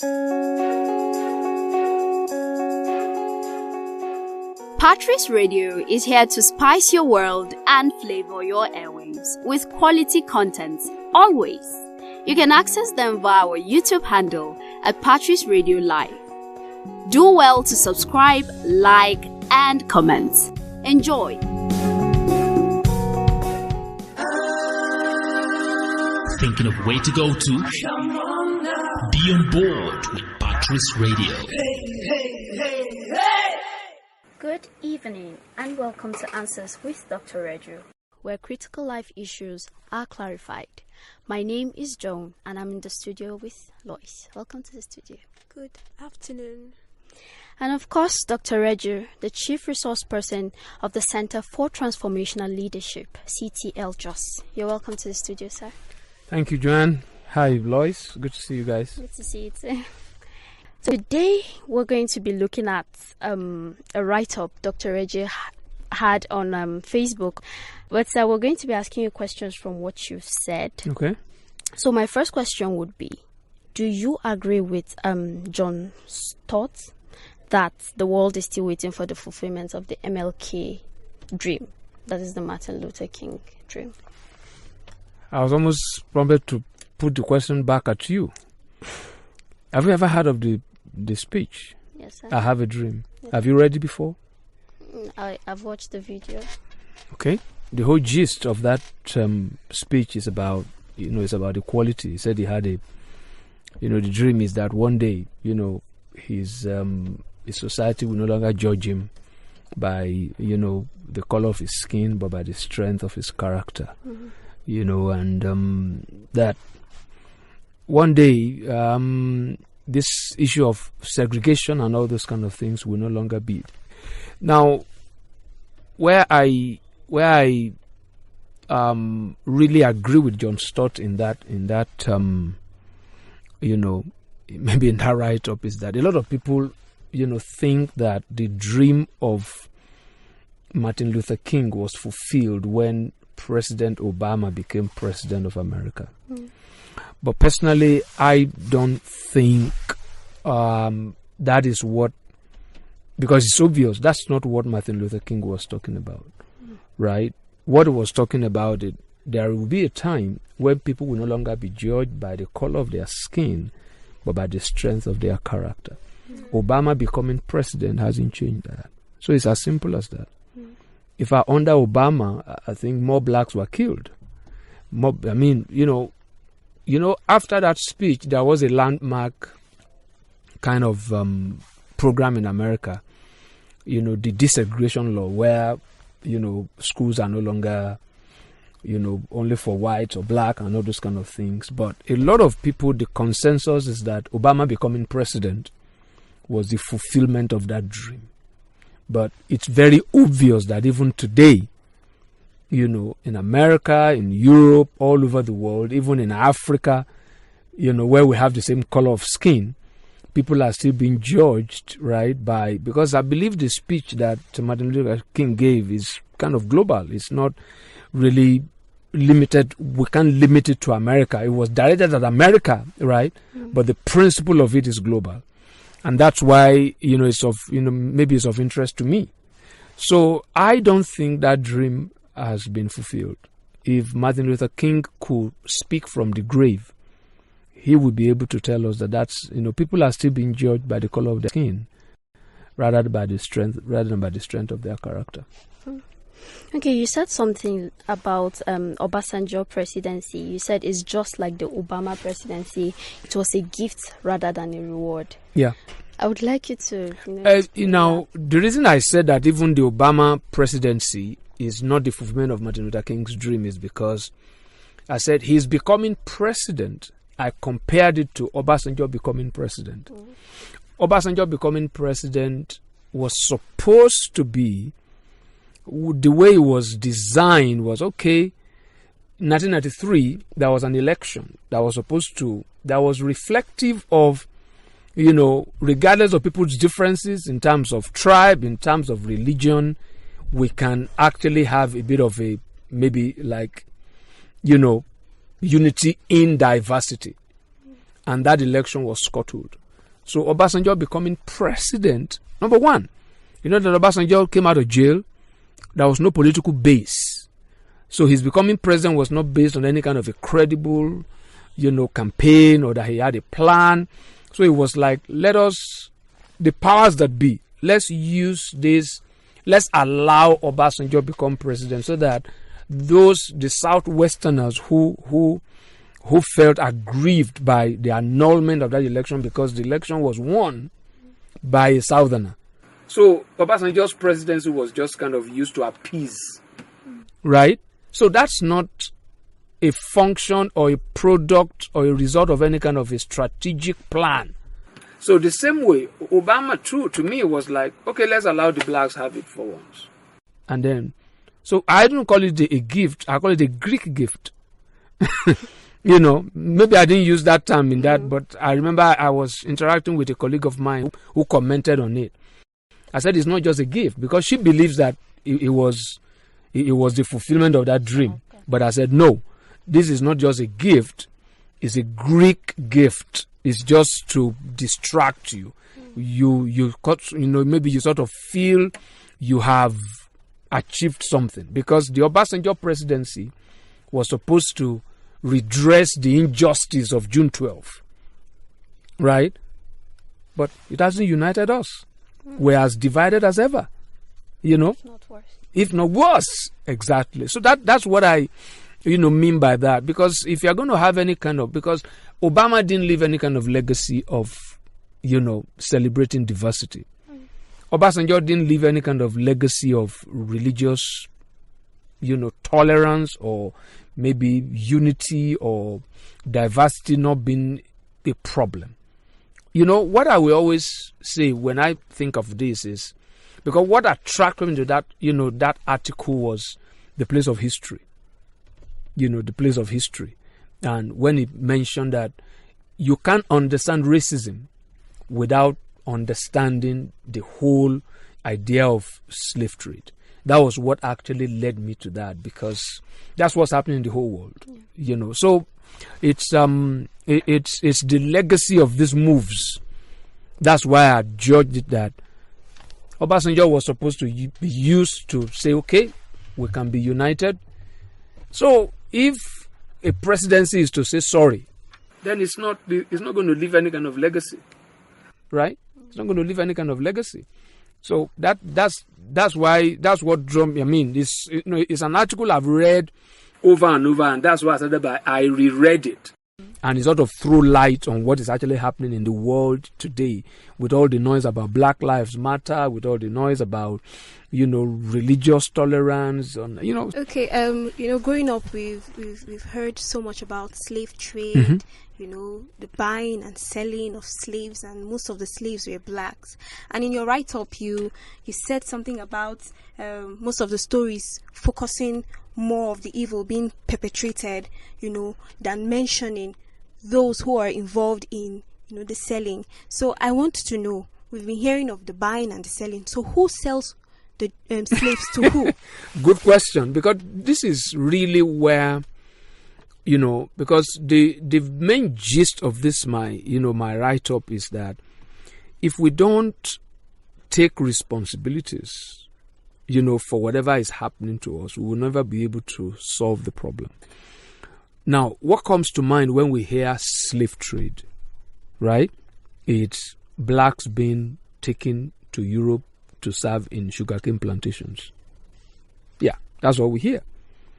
Patrice Radio is here to spice your world and flavor your airwaves with quality content, always. You can access them via our YouTube handle at Patrice Radio Live. Do well to subscribe, like, and comment. Enjoy! Thinking of where to go to? Be on board with Patrice Radio. Good evening and welcome to Answers with Dr. Reju, where critical life issues are clarified. My name is Joan and I'm in the studio with Lois. Welcome to the studio. Good afternoon. And of course, Dr. Reju, the Chief Resource Person of the Center for Transformational Leadership, CTL JOS. You're welcome to the studio, sir. Thank you, Joanne. Hi, Lois. Good to see you guys. Good to see you too. So today we're going to be looking at a write-up Dr. Reju had on Facebook. But we're going to be asking you questions from what you've said. Okay. So my first question would be, do you agree with John's thoughts that the world is still waiting for the fulfillment of the MLK dream? That is the Martin Luther King dream. I was almost prompted to put the question back at you. Have you ever heard of the speech? Yes, sir. I Have a Dream. Yes. Have you read it before? I've watched the video. Okay. The whole gist of that speech is about, it's about equality. He said he had the dream is that one day, his society will no longer judge him by, the color of his skin, but by the strength of his character. Mm-hmm. And that one day, this issue of segregation and all those kind of things will no longer be. Now, where I really agree with John Stott in that maybe in that write-up is that a lot of people think that the dream of Martin Luther King was fulfilled when President Obama became president of America. Mm. But personally, I don't think that is what, because it's obvious, that's not what Martin Luther King was talking about, right? What he was talking about, there will be a time when people will no longer be judged by the color of their skin, but by the strength of their character. Obama becoming president hasn't changed that. So it's as simple as that. If under Obama, I think more blacks were killed. After that speech, there was a landmark kind of program in America, the desegregation law, where, schools are no longer, only for whites or black and all those kind of things. But a lot of people, the consensus is that Obama becoming president was the fulfillment of that dream. But it's very obvious that even today, in America, in Europe, all over the world, even in Africa, where we have the same color of skin, people are still being judged, right, because I believe the speech that Martin Luther King gave is kind of global. It's not really limited. We can't limit it to America. It was directed at America, right? Mm-hmm. But the principle of it is global. And that's why, maybe it's of interest to me. So I don't think that dream has been fulfilled. If Martin Luther King could speak from the grave, he would be able to tell us that's, people are still being judged by the color of their skin rather than by the strength of their character. Okay, you said something about Obasanjo presidency. You said it's just like the Obama presidency. It was a gift rather than a reward. Yeah. I would like you to... the reason I said that even the Obama presidency is not the fulfillment of Martin Luther King's dream is because I said he's becoming president. I compared it to Obasanjo becoming president. Obasanjo becoming president was supposed to be, the way it was designed was, okay, 1993, there was an election that was reflective of, regardless of people's differences in terms of tribe, in terms of religion, we can actually have a bit of a, maybe like, unity in diversity. And that election was scuttled. So Obasanjo becoming president, number one, you know that Obasanjo came out of jail. There was no political base. So his becoming president was not based on any kind of a credible, campaign, or that he had a plan. So it was like, the powers that be, let's use this, let's allow Obasanjo become president so that the Southwesterners who felt aggrieved by the annulment of that election, because the election was won by a Southerner. So Obasanjo's presidency was just kind of used to appease, right? So that's not a function or a product or a result of any kind of a strategic plan. So the same way, Obama too, to me, was like, okay, let's allow the blacks have it for once. And then, so I don't call it a gift, I call it a Greek gift. Maybe I didn't use that term in that, but I remember I was interacting with a colleague of mine who commented on it. I said it's not just a gift, because she believes that it was the fulfillment of that dream. Okay. But I said, no, this is not just a gift, it's a Greek gift. It's just to distract you. Maybe you sort of feel you have achieved something, because the Obasanjo presidency was supposed to redress the injustice of June 12th, right? But it hasn't united us. We're as divided as ever, If not worse. If not worse, exactly. So that's what I, mean by that. Because if you're going to have any kind of, because Obama didn't leave any kind of legacy of, celebrating diversity. Obasanjo didn't leave any kind of legacy of religious, tolerance, or maybe unity or diversity not being a problem. What I will always say when I think of this is, because what attracted me to that, that article was the place of history. The place of history. And when it mentioned that you can't understand racism without understanding the whole idea of slave trade. That was what actually led me to that, because that's what's happening in the whole world. So it's the legacy of these moves. That's why I judged it that Obasanjo was supposed to be used to say, okay, we can be united. So if a presidency is to say sorry, then it's not going to leave any kind of legacy, right? It's not going to leave any kind of legacy. So that's what drew me. I mean, it's an article I've read over and over, and that's why I reread it. And it sort of threw light on what is actually happening in the world today, with all the noise about Black Lives Matter, with all the noise about, religious tolerance, Okay, growing up, we've heard so much about slave trade, the buying and selling of slaves, and most of the slaves were blacks. And in your write-up, you said something about most of the stories focusing more of the evil being perpetrated, than mentioning those who are involved in, the selling. So I want to know, we've been hearing of the buying and the selling. So who sells the slaves to who? Good question, because this is really where, because the main gist of this, my write-up is that if we don't take responsibilities, for whatever is happening to us, we will never be able to solve the problem. Now, what comes to mind when we hear slave trade, right? It's blacks being taken to Europe to serve in sugarcane plantations. Yeah, that's what we hear.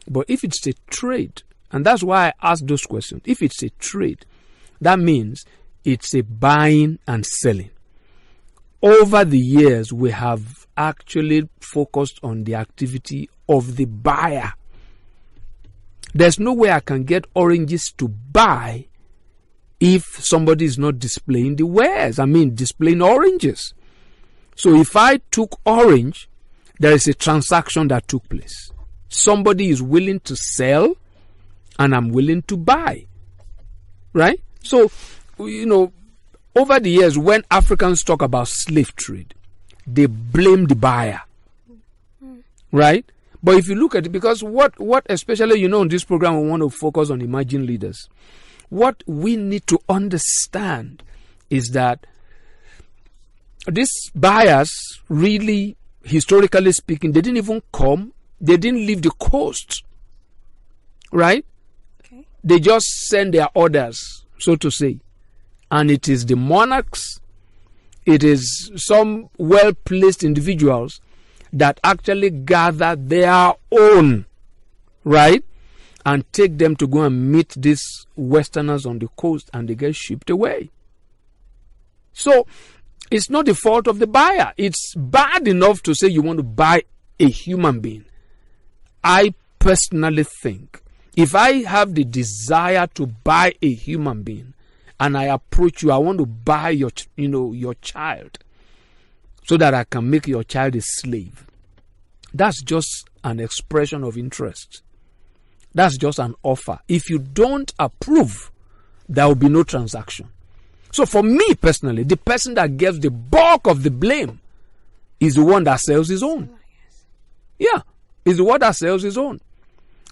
But if it's a trade, and that's why I asked those questions, if it's a trade, that means it's a buying and selling. Over the years, we have actually focused on the activity of the buyer. There's no way I can get oranges to buy if somebody is not displaying the wares. Displaying oranges. So if I took orange, there is a transaction that took place. Somebody is willing to sell, and I'm willing to buy. Right? So, over the years, when Africans talk about slave trade, they blame the buyer. Right? But if you look at it, because what especially, in this program, we want to focus on emerging leaders. What we need to understand is that these buyers really, historically speaking, they didn't even come. They didn't leave the coast, right? Okay. They just send their orders, so to say. And it is the monarchs, it is some well-placed individuals that actually gather their own, right? And take them to go and meet these Westerners on the coast, and they get shipped away. So, it's not the fault of the buyer. It's bad enough to say you want to buy a human being. I personally think if I have the desire to buy a human being and I approach you, I want to buy your child so that I can make your child a slave. That's just an expression of interest. That's just an offer. If you don't approve, there will be no transaction. So for me personally, the person that gets the bulk of the blame is the one that sells his own. Yeah, is the one that sells his own.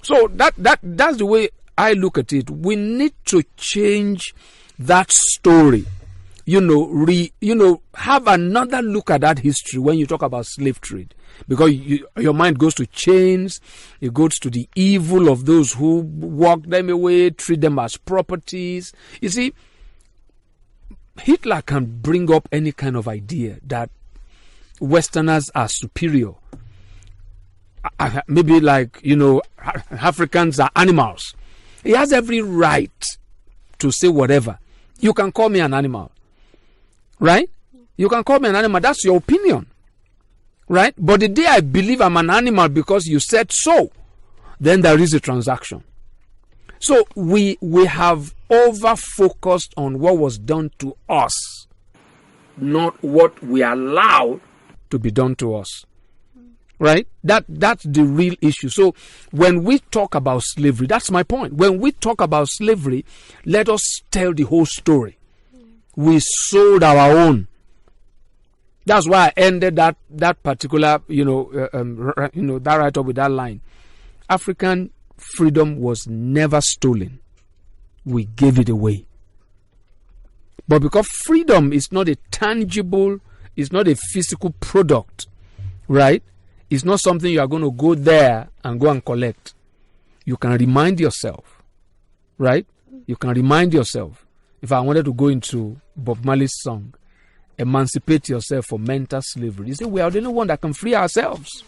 So that's the way I look at it. We need to change that story. Have another look at that history when you talk about slave trade. Because your mind goes to chains, it goes to the evil of those who walk them away, treat them as properties. You see, Hitler can bring up any kind of idea that Westerners are superior. Maybe like, Africans are animals. He has every right to say whatever. You can call me an animal. Right? You can call me an animal. That's your opinion. Right? But the day I believe I'm an animal because you said so, then there is a transaction. So we have over-focused on what was done to us, not what we allowed to be done to us. Right? That's the real issue. So when we talk about slavery, that's my point. When we talk about slavery, let us tell the whole story. We sold our own. That's why I ended that particular, that write-up with that line. African freedom was never stolen. We gave it away. But because freedom is not a tangible, it's not a physical product, right? It's not something you are going to go there and go and collect. You can remind yourself, right? You can remind yourself. If I wanted to go into Bob Marley's song, emancipate yourself from mental slavery. You say we are the only one that can free ourselves.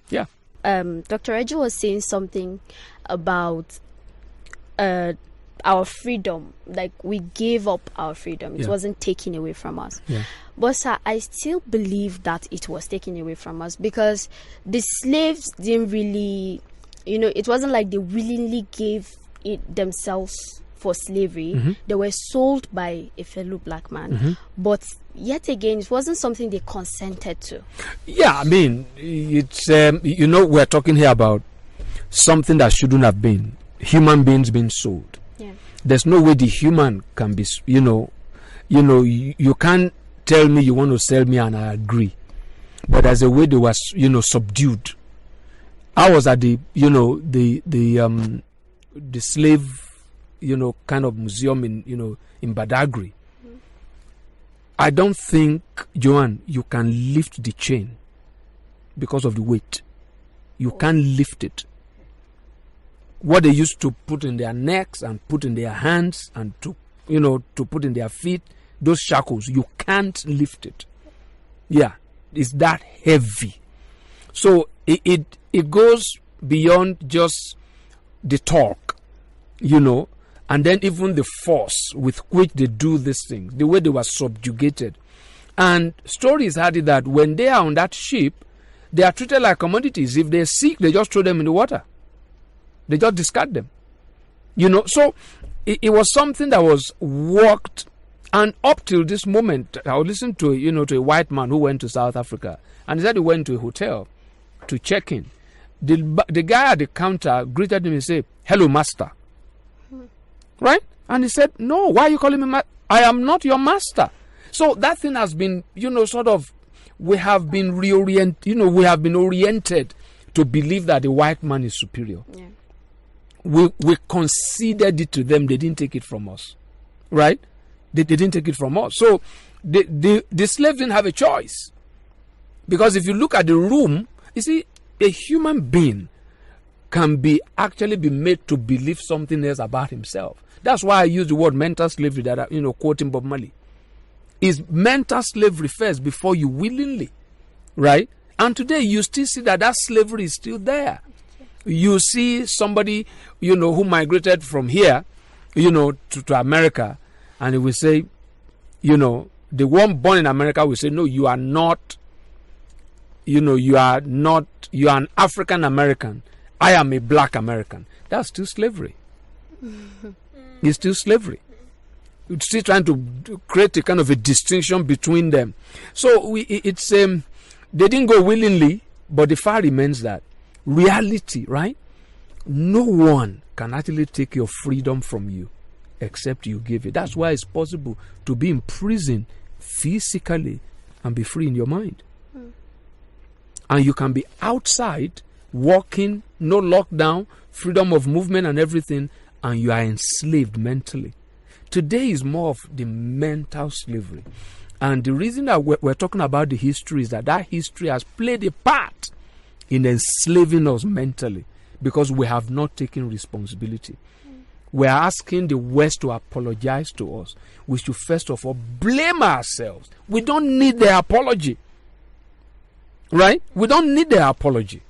Yeah. Dr. Reju was saying something about our freedom. Like we gave up our freedom. It wasn't taken away from us. Yeah. But sir, I still believe that it was taken away from us because the slaves didn't really, it wasn't like they willingly gave it themselves for slavery. Mm-hmm. They were sold by a fellow black man. Mm-hmm. But yet again, it wasn't something they consented to. Yeah, I mean, it's, we're talking here about something that shouldn't have been. Human beings being sold. Yeah. There's no way the human can be, you can't tell me you want to sell me and I agree. But there's a way they were, subdued. I was at the slave, kind of museum in Badagry. Mm-hmm. I don't think, Joanne, you can lift the chain because of the weight. You can't lift it. What they used to put in their necks and put in their hands and to put in their feet, those shackles, you can't lift it. Yeah, it's that heavy. So it goes beyond just the talk, and then even the force with which they do this thing, the way they were subjugated. And stories had it that when they are on that ship, they are treated like commodities. If they're sick, they just throw them in the water. They just discard them. So it was something that was worked. And up till this moment, I would listen to, to a white man who went to South Africa. And he said he went to a hotel to check in. The guy at the counter greeted him and said, "Hello, master." Right? And he said, "No, why are you calling me master? I am not your master." So that thing has been, we have been we have been oriented to believe that the white man is superior. Yeah. We conceded it to them. They didn't take it from us. Right? They didn't take it from us. So The slave didn't have a choice. Because if you look at the room, you see, a human being can be actually be made to believe something else about himself. That's why I use the word mental slavery that I, quoting Bob Marley. Is mental slavery first before you willingly, right? And today you still see that slavery is still there. You see somebody, who migrated from here, to America, and he will say, the one born in America will say, no, you are not, you are an African American. I am a black American. That's still slavery. It's still slavery. It's still trying to create a kind of a distinction between them. So they didn't go willingly, but the fact remains that reality, right? No one can actually take your freedom from you except you give it. That's why it's possible to be in prison physically and be free in your mind. And you can be outside, walking, no lockdown, freedom of movement and everything, and you are enslaved mentally. Today is more of the mental slavery. And the reason that we're talking about the history is that history has played a part in enslaving us mentally because we have not taken responsibility. We're asking the West to apologize to us. We should first of all blame ourselves. We don't need their apology. Right? We don't need their apology.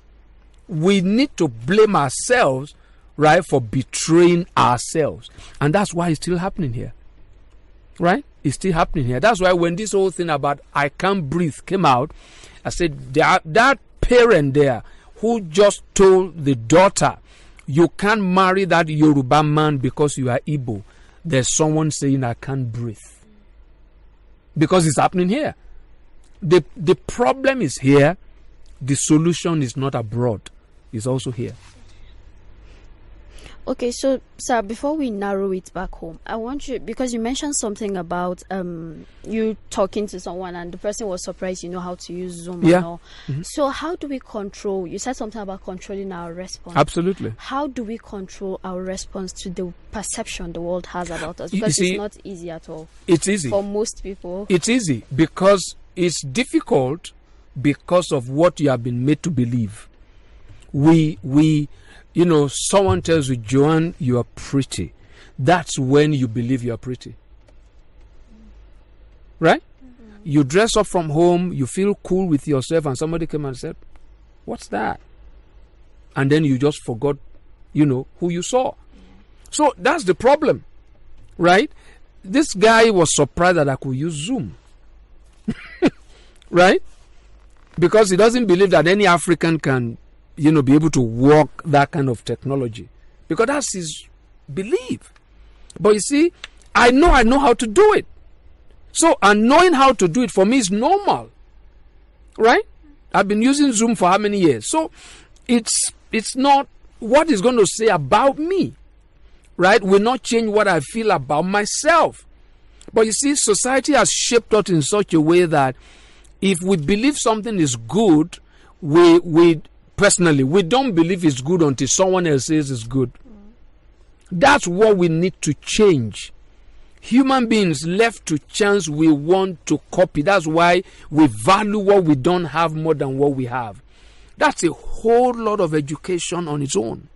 We need to blame ourselves, right, for betraying ourselves. And that's why it's still happening here. Right? It's still happening here. That's why when this whole thing about I can't breathe came out, I said that parent there who just told the daughter, you can't marry that Yoruba man because you are Igbo. There's someone saying I can't breathe. Because it's happening here. The problem is here. The solution is not abroad. It's also here. Okay, so sir, before we narrow it back home, I want you, because you mentioned something about you talking to someone and the person was surprised you know how to use Zoom and all. Mm-hmm. So how do we control, you said something about controlling our response. Absolutely. How do we control our response to the perception the world has about us? Because it's not easy at all. It's easy. For most people. It's easy because it's difficult because of what you have been made to believe. Someone tells you, Joanne, you are pretty. That's when you believe you are pretty. Right? Mm-hmm. You dress up from home, you feel cool with yourself, and somebody came and said, what's that? And then you just forgot, who you saw. Yeah. So that's the problem. Right? This guy was surprised that I could use Zoom. Right? Because he doesn't believe that any African can be able to work that kind of technology. Because that's his belief. But you see, I know how to do it. So, and knowing how to do it for me is normal. Right? I've been using Zoom for how many years? So, it's not what it's going to say about me. Right? Will not change what I feel about myself. But you see, society has shaped us in such a way that if we believe something is good, we personally, we don't believe it's good until someone else says it's good. That's what we need to change. Human beings left to chance, we want to copy. That's why we value what we don't have more than what we have. That's a whole lot of education on its own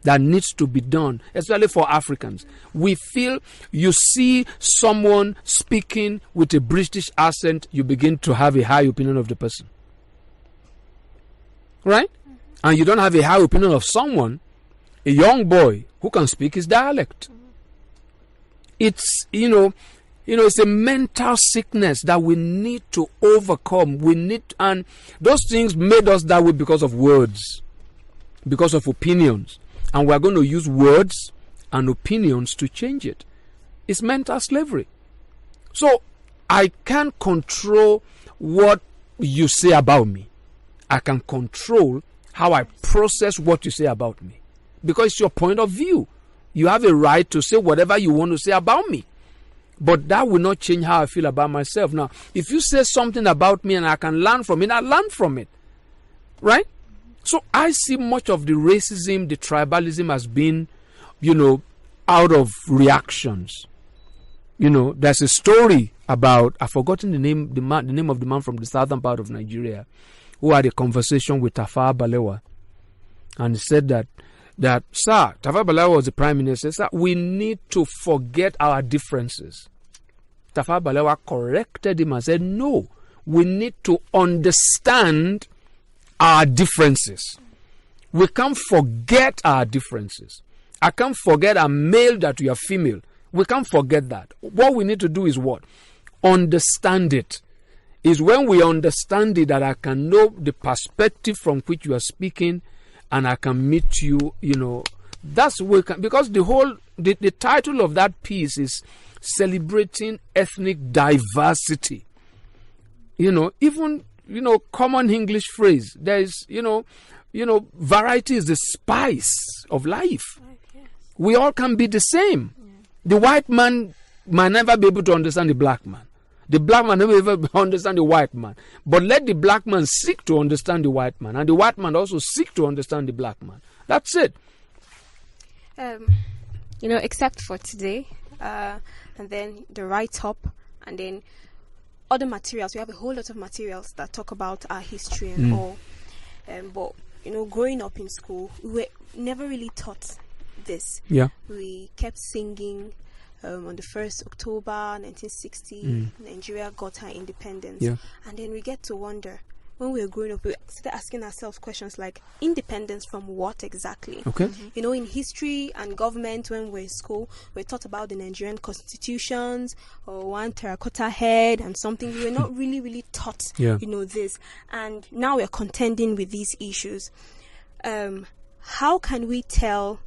that needs to be done, especially for Africans. We feel, you see someone speaking with a British accent, you begin to have a high opinion of the person. Right? And you don't have a high opinion of someone, a young boy who can speak his dialect. It's, it's a mental sickness that we need to overcome. And those things made us that way because of words, because of opinions. And we're going to use words and opinions to change it. It's mental slavery. So I can't control what you say about me. I can control how I process what you say about me. Because it's your point of view. You have a right to say whatever you want to say about me. But that will not change how I feel about myself. Now, if you say something about me and I can learn from it, I learn from it. Right? So I see much of the racism, the tribalism has been, out of reactions. There's a story about, I've forgotten the name of the man from the southern part of Nigeria who had a conversation with Tafawa Balewa, and he said that sir, Tafawa Balewa was the prime minister, sir, we need to forget our differences. Tafawa Balewa corrected him and said, no, we need to understand our differences. We can't forget our differences. I can't forget I'm male that you are female. We can't forget that. What we need to do is what? Understand it. Is when we understand it that I can know the perspective from which you are speaking, and I can meet you, That's we can, because the title of that piece is Celebrating Ethnic Diversity. Even common English phrase. There is, variety is the spice of life. Yes. We all can be the same. Yeah. The white man might never be able to understand the black man. The black man never ever understand the white man. But let the black man seek to understand the white man, and the white man also seek to understand the black man. That's it. Except for today, and then the write-up, and then other materials. We have a whole lot of materials that talk about our history and all. But growing up in school, we were never really taught this. Yeah. We kept singing. On the 1st October 1960, Nigeria got her independence. Yeah. And then we get to wonder, when we were growing up, we started asking ourselves questions like, independence from what exactly? Okay. In history and government, when we're in school, we're taught about the Nigerian constitutions, or one terracotta head and something. We were not really taught, this. And now we're contending with these issues. How can we tell,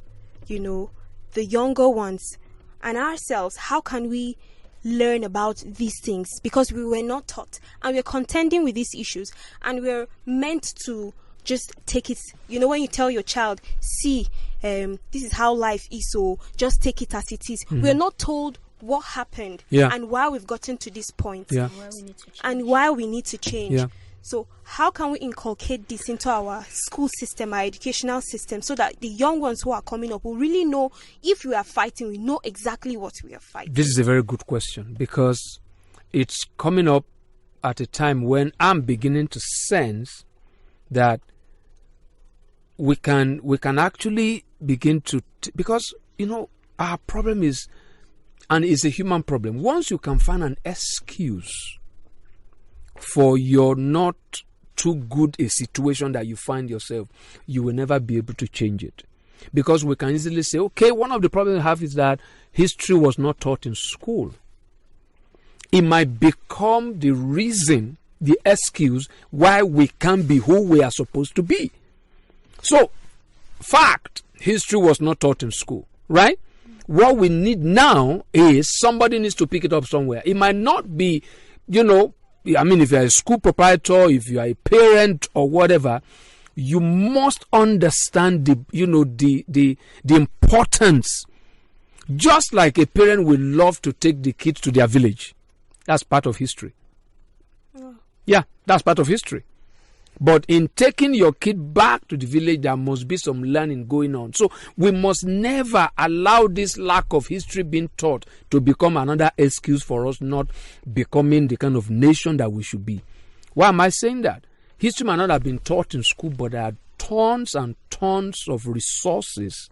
the younger ones and ourselves, how can we learn about these things? Because we were not taught, and we're contending with these issues, and we're meant to just take it. When you tell your child, see, this is how life is, so just take it as it is. We're not told what happened and why we've gotten to this point, and why we need to change. Yeah. So how can we inculcate this into our school system, our educational system, so that the young ones who are coming up will really know, if we are fighting, we know exactly what we are fighting? This is a very good question, because it's coming up at a time when I'm beginning to sense that we can actually begin to, because, our problem is, and it's a human problem. Once you can find an excuse for your not too good a situation that you find yourself, you will never be able to change it. Because we can easily say, okay, one of the problems we have is that history was not taught in school. It might become the reason, the excuse why we can't be who we are supposed to be. So, fact, history was not taught in school, right? What we need now is somebody needs to pick it up somewhere. It might not be, if you're a school proprietor, if you are a parent or whatever, you must understand the importance. Just like a parent will love to take the kids to their village. That's part of history. Yeah, that's part of history. But in taking your kid back to the village, there must be some learning going on. So we must never allow this lack of history being taught to become another excuse for us not becoming the kind of nation that we should be. Why am I saying that? History might not have been taught in school, but there are tons and tons of resources.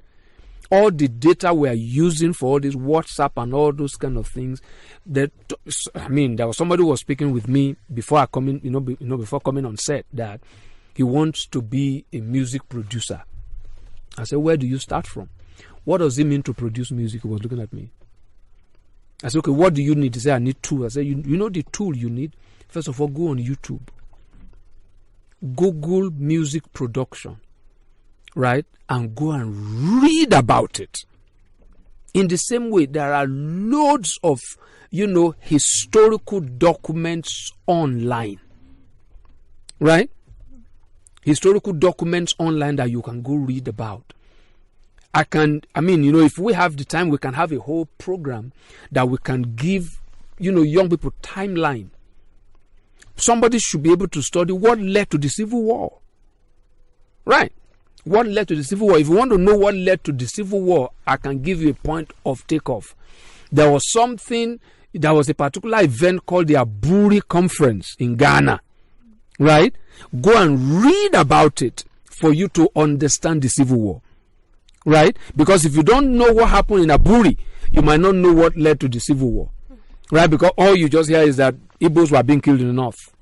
All the data we are using for all this WhatsApp and all those kind of things. There was somebody who was speaking with me before I come in, before coming on set, that he wants to be a music producer. I said, where do you start from? What does it mean to produce music? He was looking at me. I said, okay, what do you need? He said, I need tools. I said, you know the tool you need? First of all, go on YouTube. Google music production. Right? And go and read about it. In the same way, there are loads of, historical documents online. Right? Historical documents online that you can go read about. If we have the time, we can have a whole program that we can give, young people timeline. Somebody should be able to study what led to the Civil War. Right? What led to the Civil War? If you want to know what led to the Civil War, I can give you a point of takeoff. There was a particular event called the Aburi Conference in Ghana, right? Go and read about it for you to understand the Civil War, right? Because if you don't know what happened in Aburi, you might not know what led to the Civil War, right? Because all you just hear is that Igbos were being killed in the north,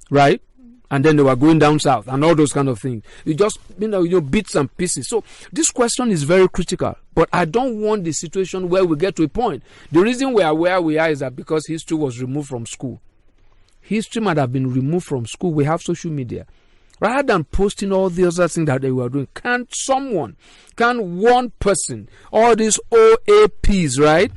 right? And then they were going down south and all those kind of things. You just, bits and pieces. So this question is very critical. But I don't want the situation where we get to a point. The reason we are where we are is that because history was removed from school. History might have been removed from school. We have social media. Rather than posting all the other things that they were doing, can one person, all these OAPs, right,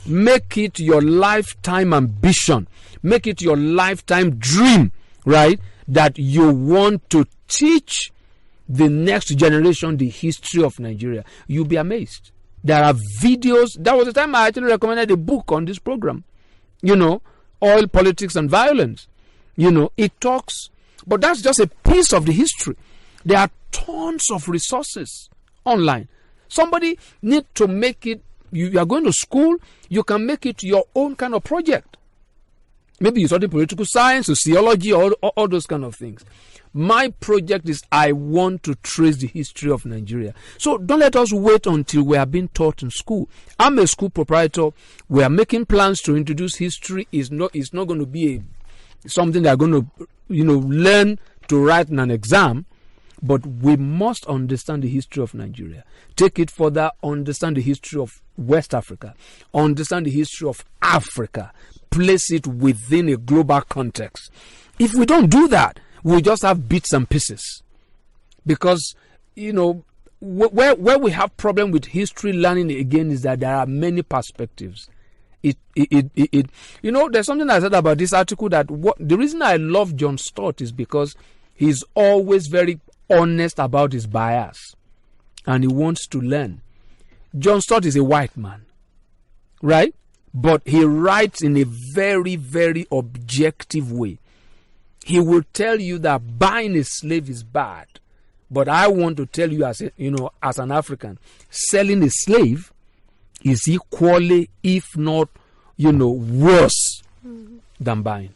make it your lifetime ambition, make it your lifetime dream, right, that you want to teach the next generation the history of Nigeria? You'll be amazed. There are videos. That was the time I actually recommended a book on this program, Oil, Politics and Violence. It talks, but that's just a piece of the history. There are tons of resources online. Somebody need to make it. You are going to school, you can make it your own kind of project. Maybe you study political science, sociology, all those kind of things. My project is I want to trace the history of Nigeria. So don't let us wait until we are being taught in school. I'm a school proprietor. We are making plans to introduce history. It's not going to be something they are going to, learn to write in an exam. But we must understand the history of Nigeria. Take it further, understand the history of West Africa. Understand the history of Africa. Place it within a global context. If we don't do that, we just have bits and pieces. Because, where we have problem with history learning again is that there are many perspectives. There's something I said about this article that the reason I love John Stott is because he's always very honest about his bias and he wants to learn. John Stott is a white man, right? But he writes in a very, very objective way. He will tell you that buying a slave is bad. But I want to tell you as an African, selling a slave is equally, if not, worse than buying.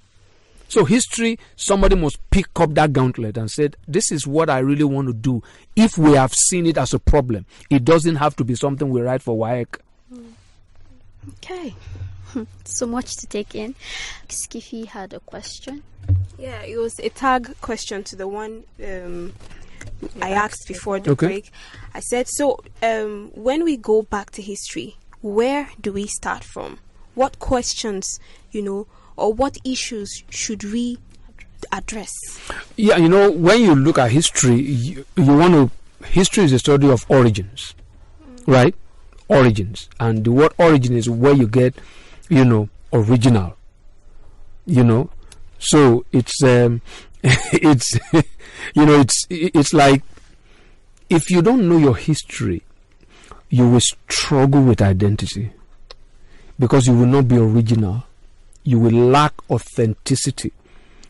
So history, somebody must pick up that gauntlet and say, this is what I really want to do. If we have seen it as a problem, it doesn't have to be something we write for WAEC. Okay. So much to take in. Skiffy had a question. Yeah, it was a tag question to the one I asked before the break. I said, when we go back to history, where do we start from? What questions, or what issues should we address? Yeah, when you look at history, history is a study of origins, right? Origins. And the word origin is where you get, original, So it's, it's like, if you don't know your history, you will struggle with identity because you will not be original. You will lack authenticity.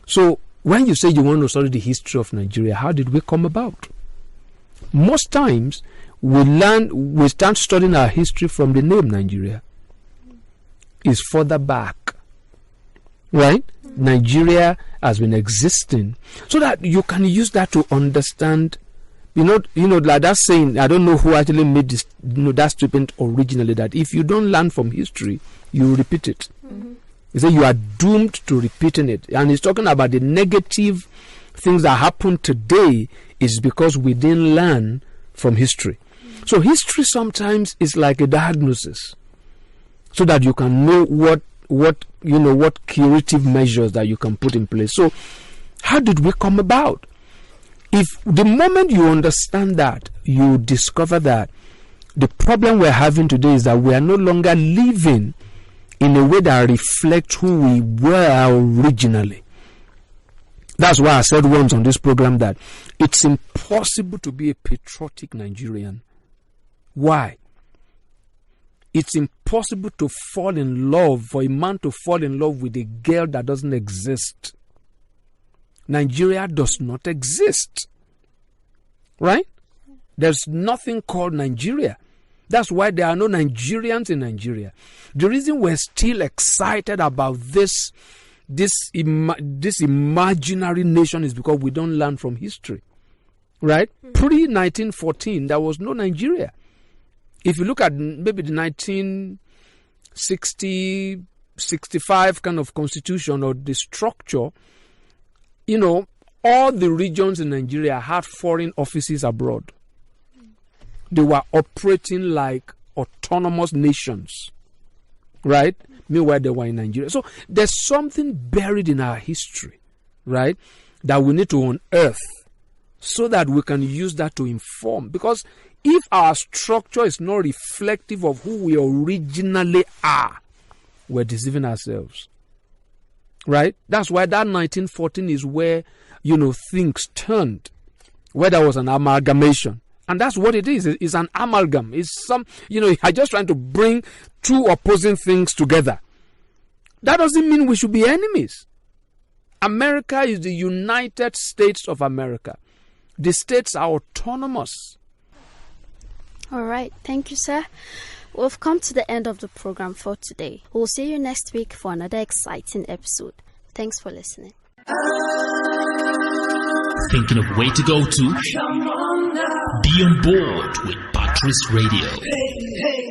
So when you say you want to study the history of Nigeria, how did we come about? Most times we start studying our history from the name Nigeria. It's further back, right? Nigeria has been existing, so that you can use that to understand. Like that saying, I don't know who actually made this, that statement originally, that if you don't learn from history, you repeat it. Mm-hmm. He said you are doomed to repeating it. And he's talking about the negative things that happen today is because we didn't learn from history. Mm-hmm. So history sometimes is like a diagnosis, so that you can know what curative measures that you can put in place. So how did we come about? If the moment you understand that, you discover that the problem we're having today is that we are no longer living in a way that reflects who we were originally. That's why I said once on this program that it's impossible to be a patriotic Nigerian. Why? It's impossible to fall in love, for a man to fall in love with a girl that doesn't exist. Nigeria does not exist. Right? There's nothing called Nigeria. That's why there are no Nigerians in Nigeria. The reason we're still excited about this imaginary nation is because we don't learn from history. Right? Pre-1914, there was no Nigeria. If you look at maybe the 1960, 65 kind of constitution or the structure, you know, all the regions in Nigeria had foreign offices abroad. They were operating like autonomous nations, right? Meanwhile, they were in Nigeria. So there's something buried in our history, right, that we need to unearth so that we can use that to inform. Because if our structure is not reflective of who we originally are, we're deceiving ourselves, right? That's why that 1914 is where, you know, things turned, where there was an amalgamation. And that's what it is. It's an amalgam. It's some, you know, I'm just trying to bring two opposing things together. That doesn't mean we should be enemies. America is the United States of America. The states are autonomous. All right. Thank you, sir. We've come to the end of the program for today. We'll see you next week for another exciting episode. Thanks for listening. Thinking of where to go to? Be on board with Patrice Radio. Hey, hey.